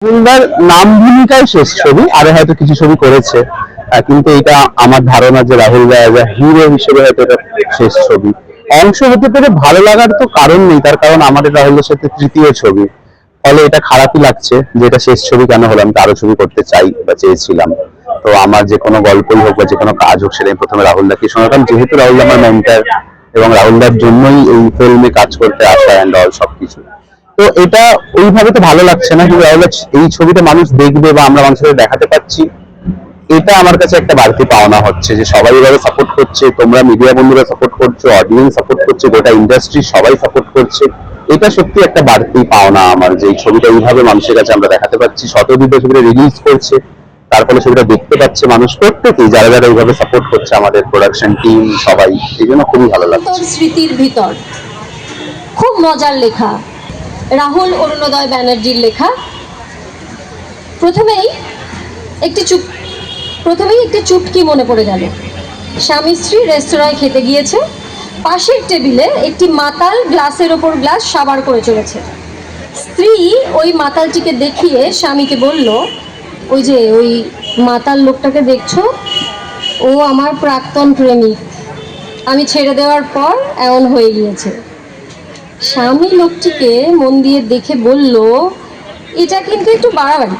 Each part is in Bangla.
রাহুলদার নাম ভূমিকায় শেষ ছবি, আরো হয়তো কিছু ছবি করেছে, কিন্তু এটা আমার ধারণা যে রাহুল দা এজ হিরো হিসেবে হয়তো এটা শেষ ছবি। অংশ হতে পেরে ভালো লাগার তো কারণ নেই, তার কারণ আমাদের রাহুলের সাথে তৃতীয় ছবি, ফলে এটা খারাপই লাগছে যে এটা শেষ ছবি কেন হলো। আমি তো আরো ছবি করতে চাই বা চেয়েছিলাম। তো আমার যে কোনো গল্পই হোক বা যে কোনো কাজ হোক, সেটা আমি প্রথমে রাহুল দাকে শোনাতাম, যেহেতু রাহুল আমার মেন্টর এবং রাহুল দার জন্যই এই ফিল্মে কাজ করতে আসা অ্যান্ড অল সবকিছু। তো এটা ওইভাবে তো ভালো লাগছে না, কিন্তু এই ছবিটা মানুষ দেখবে বা আমরা মানুষের দেখাতে পাচ্ছি, এটা আমার কাছে একটা বাড়তি পাওনা হচ্ছে যে সবাই এভাবে সাপোর্ট করছে, তোমরা মিডিয়া বন্ধুরা সাপোর্ট করছো, অডিয়েন্স সাপোর্ট করছে, গোটা ইন্ডাস্ট্রি সবাই সাপোর্ট করছে। এটা সত্যি একটা বাড়তি পাওনা আমার, যে এই ছবিটা এইভাবে মানুষের কাছে আমরা দেখাতে পাচ্ছি। শতদিনে ছবিটা রিলিজ করছে, তার ফলে ছবিটা দেখতে পাচ্ছে মানুষ, প্রত্যেকেই যারা যারা এইভাবে সাপোর্ট করছে, আমাদের প্রোডাকশন টিম সবাই, এই জন্য খুবই ভালো লাগছে। স্মৃতির ভিতর খুব মজার লেখা, রাহুল অরুণোদয় ব্যানার্জির লেখা। প্রথমেই একটি চুটকি মনে পড়ে গেল। স্বামী স্ত্রী রেস্তোরাঁয় খেতে গিয়েছে, পাশের টেবিলে একটি মাতাল গ্লাসের ওপর গ্লাস সাবার করে চলেছে। স্ত্রী ওই মাতালটিকে দেখিয়ে স্বামীকে বলল, ওই মাতাল লোকটাকে দেখছো, ও আমার প্রাক্তন প্রেমিক, আমি ছেড়ে দেওয়ার পর এমন হয়ে গিয়েছে। স্বামী লোকটিকে মন দিয়ে দেখে বলল, এটা কিন্তু একটু বাড়াবাড়ি,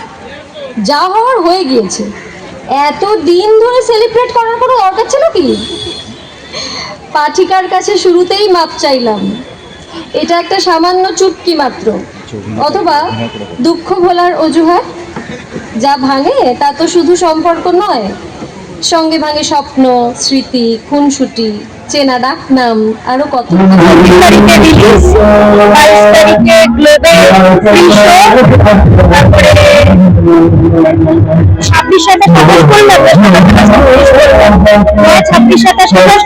যা হওয়ার হয়ে গিয়েছে, এত দিন ধরে সেলিব্রেট করার কোনো দরকার ছিল কি? পাঠিকার কাছে শুরুতেই মাপ চাইলাম, এটা একটা সামান্য চুটকি মাত্র, অথবা দুঃখ ভোলার অজুহাত। যা ভাঙে তা তো শুধু সম্পর্ক নয়, সঙ্গে ভাঙে স্বপ্ন, স্মৃতি, খুনসুটি, চেনা ডাক নাম, আরো কত। 26 তারিখে রিলিজ, 22 তারিখে গ্লোবে ফ্রি শো, তারপরে 26, 27, 28 করলাম, 26, 27, 28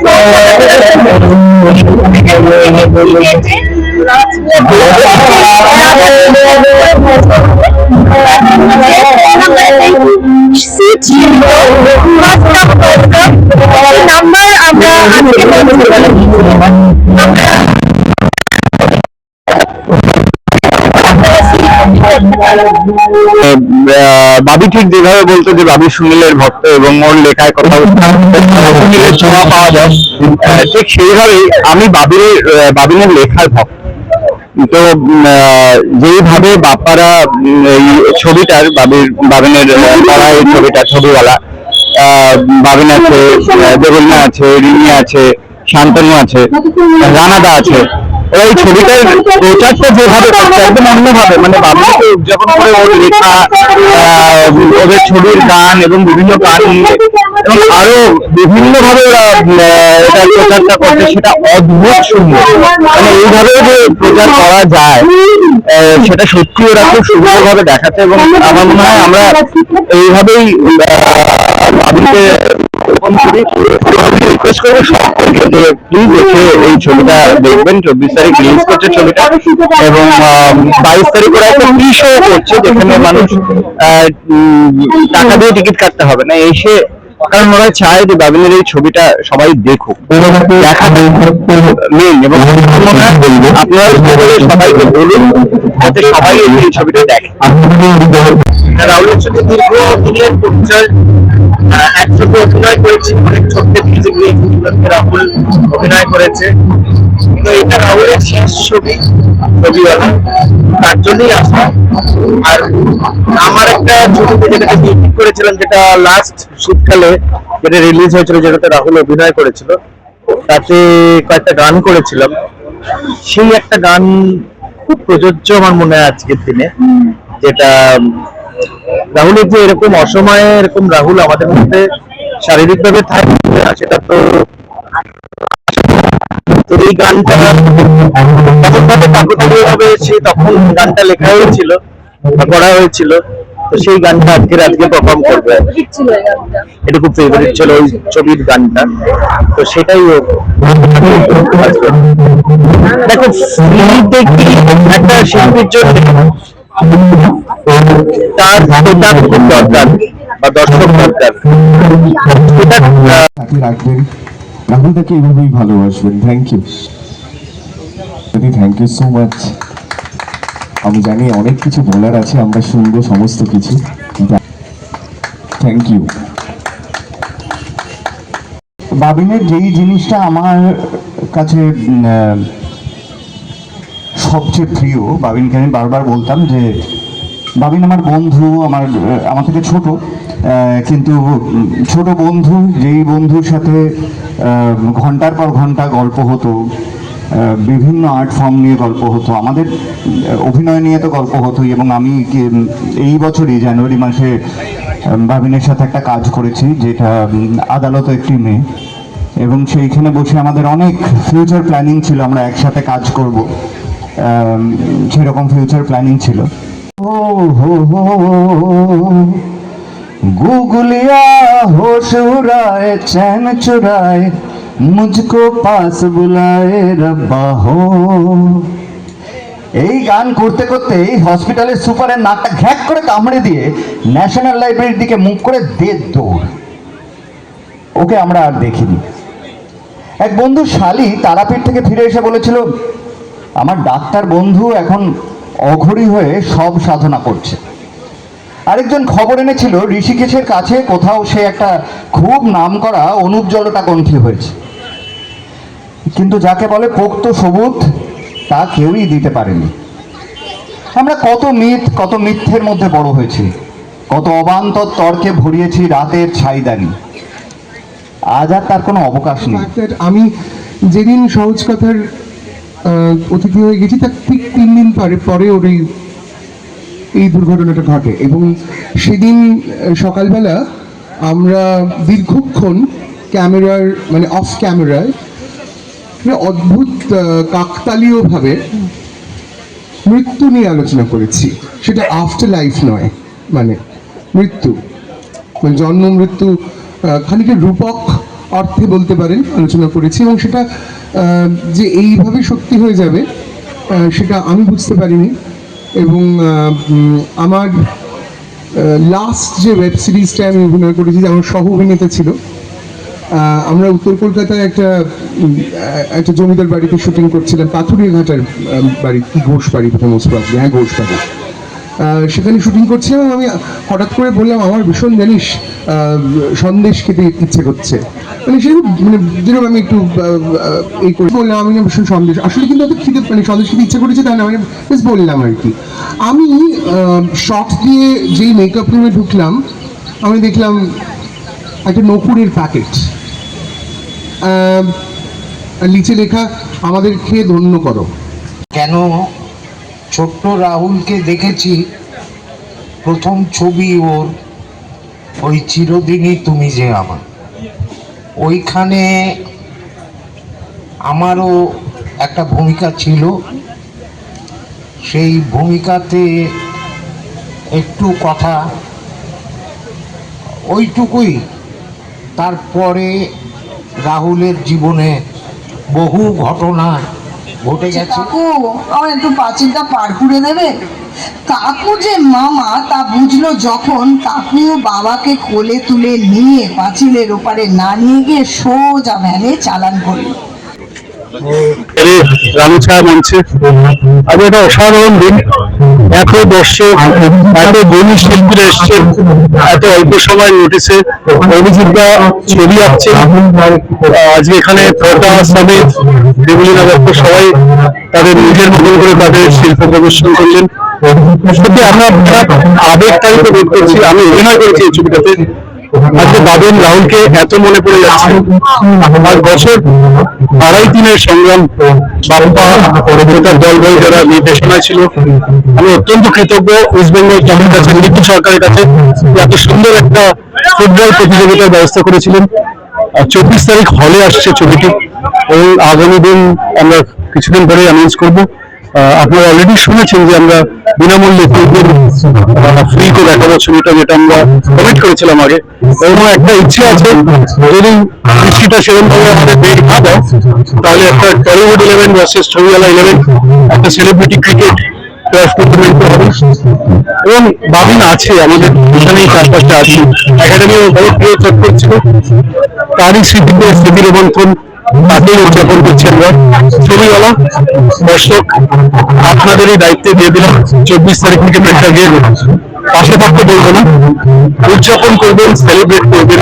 নাম্বার আমরা আজকে বাবি ঠিক যেভাবে বলতো যে বাবি সুনীলের ভক্ত এবং ওর লেখায় কথা সুনীলের ছোঁয়া পাওয়া যায়, ঠিক সেইভাবেই আমি বাবিনের লেখার ভক্ত। তো যেইভাবে বাপ্পারা এই ছবিটার বাবিনের করা এই ছবিওয়ালা, বাবিন আছে, দেবলিনা আছে, রিমি আছে, শান্তনু আছে, রানাদা আছে, ওরা এই ছবিটার প্রচারটা যেভাবে করছে একদম অন্যভাবে, মানে বাবিনকে উদযাপন করে ওর লেখা, ওদের ছবির গান এবং বিভিন্ন গান নিয়ে এবং আরো বিভিন্ন ভাবে ওরা এটা প্রচারটা করছে, সেটা অদ্ভুত সুন্দর। মানে এইভাবে যে প্রচার করা যায়, সেটা সত্যি ওরা খুব সুন্দরভাবে দেখাচ্ছে এবং আমার মনে হয় আমরা এইভাবেই বাবিনকে রিকোয়েস্ট করবো সকলকে যে প্লিজ এসে এই ছবিটা দেখবেন। 24 তারিখ রিলিজ করছে ছবিটা এবং 22 তারিখ ওরা একটা ফ্রি শো করছে, যেখানে মানুষ টাকা দিয়ে টিকিট কাটতে হবে না, এসে, কারণ ওরা চায় যে বাবিনের এই ছবিটা সবাই দেখুক, দেখা মেন। এবং আপনারা সবাইকে বলুন যাতে সবাই এই ছবিটা দেখে। রাহুলের সাথে দীর্ঘ দিনের পরিচয়, একসাথে অভিনয় করেছি, অনেক ছোট্ট রাহুল অভিনয় করেছে, কিন্তু এটা রাহুলের শেষ ছবিওয়ালা, তার জন্যই আসা। আর আমার একটা ছবিতে যেটাকে ডিরেক্ট করেছিলাম, যেটা লাস্ট শীতকালে যেটা রিলিজ হয়েছিল, যেটাতে রাহুল অভিনয় করেছিল, তাতে কয়েকটা গান করেছিলাম, সেই একটা গান খুব প্রযোজ্য আমার মনে হয় আজকের দিনে, যেটা রাহুলের যে এরকম অসময়ে এরকম রাহুল আমাদের মধ্যে শারীরিক ভাবে থাকে, সেটা তো এই গানটা তখন গানটা লেখা হয়েছিল বা করা হয়েছিল, তো সেই গানটা আজকে পারফর্ম করবে। এটা খুব ফেভারিট ছিল ওই ছবির গানটা, তো সেটাই দেখো একটা শিল্পীর জন্য তার খুব দরকার বা দর্শক দরকার, রাখবেন, রাহুলদাকে এইভাবেই ভালোবাসবেন। Thank you so much. আমি জানি অনেক কিছু বলার আছে, আমরা শুনবো সমস্ত কিছু। Thank you. বাবিনের যেই জিনিসটা আমার কাছে সবচেয়ে প্রিয়, বাবিনকে আমি বারবার বলতাম যে বাবিন আমার বন্ধু, আমার থেকে ছোট, কিন্তু ছোট বন্ধু, যেই বন্ধুর সাথে ঘন্টার পর ঘন্টা গল্প হতো, বিভিন্ন আর্ট ফর্ম নিয়ে গল্প হতো, আমাদের অভিনয় নিয়ে তো গল্প হতোই। এবং আমি এই বছরই জানুয়ারি মাসে বাবিনের সাথে একটা কাজ করেছি, যেটা আদালত একটি মেয়ে, এবং সেইখানে বসে আমাদের অনেক ফিউচার প্ল্যানিং ছিল, আমরা একসাথে কাজ করব, সেরকম ফিউচার প্ল্যানিং ছিল। ও হো হো गुगलिया होश उड़ाए चैन चुराए मुझको पास बुलाए रब्बा हो। এই গান করতে করতে এই হসপিটালের সুপারের নাকটা ঘ্যাক করে কামড়ে দিয়ে ন্যাশনাল লাইব্রেরির দিকে মুখ করে দৌড়। ওকে আমরা আর দেখিনি। এক বন্ধু শালি তারাপীঠ থেকে ফিরে এসে বলেছিল, আমার ডাক্তার বন্ধু এখন অঘরী হয়ে সব সাধনা করছে। আরেকজন খবর এনেছিল ঋষিকেশের কাছে কোথাও সে একটা খুব নামকরা অনুপ জলটাকণ্ঠী হয়েছে, কিন্তু যাকে বলে পোক্ত সবুত তা কেউই দিতে পারেনি। আমরা কত মিথ্যের মধ্যে বড় হয়েছি, কত অবান্তর তর্কে ভরিয়েছি রাতের ছাইদানি। আজ আর তার কোনো অবকাশ নেই। আমি যেদিন সহজ কথার অতিথি হয়ে গেছি তার ঠিক 3 দিন পরে ওর এই দুর্ঘটনাটা ঘটে। এবং সেদিন সকালবেলা আমরা দীর্ঘক্ষণ ক্যামেরার মানে অফ ক্যামেরায় অদ্ভুত কাকতালীয়ভাবে মৃত্যু নিয়ে আলোচনা করেছি। সেটা আফটার লাইফ নয়, মানে মৃত্যু, মানে জন্ম মৃত্যু খানিকটা রূপক অর্থে বলতে পারেন আলোচনা করেছি। এবং সেটা যে এইভাবে সত্যি হয়ে যাবে সেটা আমি বুঝতে পারিনি। এবং আমার লাস্ট যে ওয়েব সিরিজটা আমি অভিনয় করেছি, আমার সহ অভিনেতা ছিল, আমরা উত্তর কলকাতায় একটা জমিদার বাড়িতে শুটিং করছিলাম, পাথুরিয়া ঘাটার বাড়ি, কি ঘোষ বাড়ি, মোস্ট প্রবলি, হ্যাঁ ঘোষ বাড়ি। সেখানে শুটিং করছিলাম, আমি হঠাৎ করে বললাম আমার ভীষণ জানিস সন্দেশ খেতে ইচ্ছে করছে, মানে সে মানে যেরকম আমি একটু এই করে বললাম আমি না ভীষণ সন্দেশ, আসলে কিন্তু অত খিদে মানে সন্দেশ খেতে ইচ্ছে করেছে তা না, মানে বেশ বললাম আর কি। আমি শর্ট দিয়ে যেই মেকআপ রুমে ঢুকলাম, আমি দেখলাম একটা নকুরের প্যাকেট, নিচে লেখা আমাদের খেয়ে ধন্য করো। কেন ছোট্ট রাহুলকে দেখেছি প্রথম ছবি ওর ওই চিরদিনই তুমি যে আমার, ওইখানে আমারও একটা ভূমিকা ছিল। সেই ভূমিকাতে একটু কথা ওইটুকুই, তারপরে রাহুলের জীবনে বহু ঘটনা ঘটে গেছে। কাকু আমার একটু পাঁচিলটা পার করে দেবে। কাকু যে মামা তা বুঝলো যখন কাকু বাবাকে কোলে তুলে নিয়ে পাঁচিলের ওপারে না নিয়ে গিয়ে সোজা ভ্যানে চালান করলো। রামুছা মঞ্চে আজ একটা অসাধারণ দিন। এত দর্শক, এত গুণী শিল্পীরা এসছে, এত অল্প সময় নোটিসে অভিজিৎরা ছবি আঁকছে। আজকে এখানে ফটা সমেত দেবলীনা দত্ত সবাই তাদের নিজের মতন করে তাদের শিল্প প্রদর্শন করলেন। সত্যি আমরা আবেগতাড়িত বোধ করছি। আমি অভিনয় করেছি এই ছবিটাতে। আজকে বাবিন রাহুলকে এত মনে পড়ে যাচ্ছে। 5 বছর 2.5-3 সংগ্রাম, বাপ্পা তার দলবল যারা নির্দেশনায় ছিল। আমি অত্যন্ত কৃতজ্ঞ ওয়েস্ট বেঙ্গল গভর্নমেন্টের কাছে, নীতি সরকারের কাছে, এত সুন্দর একটা ফুটবল প্রতিযোগিতার ব্যবস্থা করেছিলেন। 24 তারিখ হলে আসছে ছবিটি, এবং আগামী দিন আমরা কিছুদিন পরে অ্যানাউন্স করবো। আপনারা অলরেডি শুনেছেন যে আমরা বিনামূল্যে ফ্রি করে দেখাবো ছবিটা, যেটা আমরা কমিট করেছিলাম আগে। এবং একটা ইচ্ছে আছে, যদি বৃষ্টিটা সেরকম ভাবে আমাদের বেগ না দেয়, তাহলে একটা টলিউড 11 ভার্সেস ছবিওয়ালা 11 একটা সেলিব্রিটি ক্রিকেট টুর্নামেন্ট হবে। এবং বাবিন আছে আমাদের এখানেই চারপাশে আছে, একাডেমি বড় প্রিয় চট করছিল, তারই স্মৃতিতে স্মৃতিরোমন্থন তাতেই উদযাপন করছি আমরা। ছবিওয়ালা দর্শক, আপনাদেরই দায়িত্বে দিয়ে দিলাম 24 তারিখ থেকে প্রেক্ষাগৃহে পাশে থাকতে বলবো না, উদযাপন করবেন, সেলিব্রেট করবেন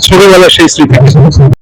ছবিওয়ালা সেই স্মৃতি।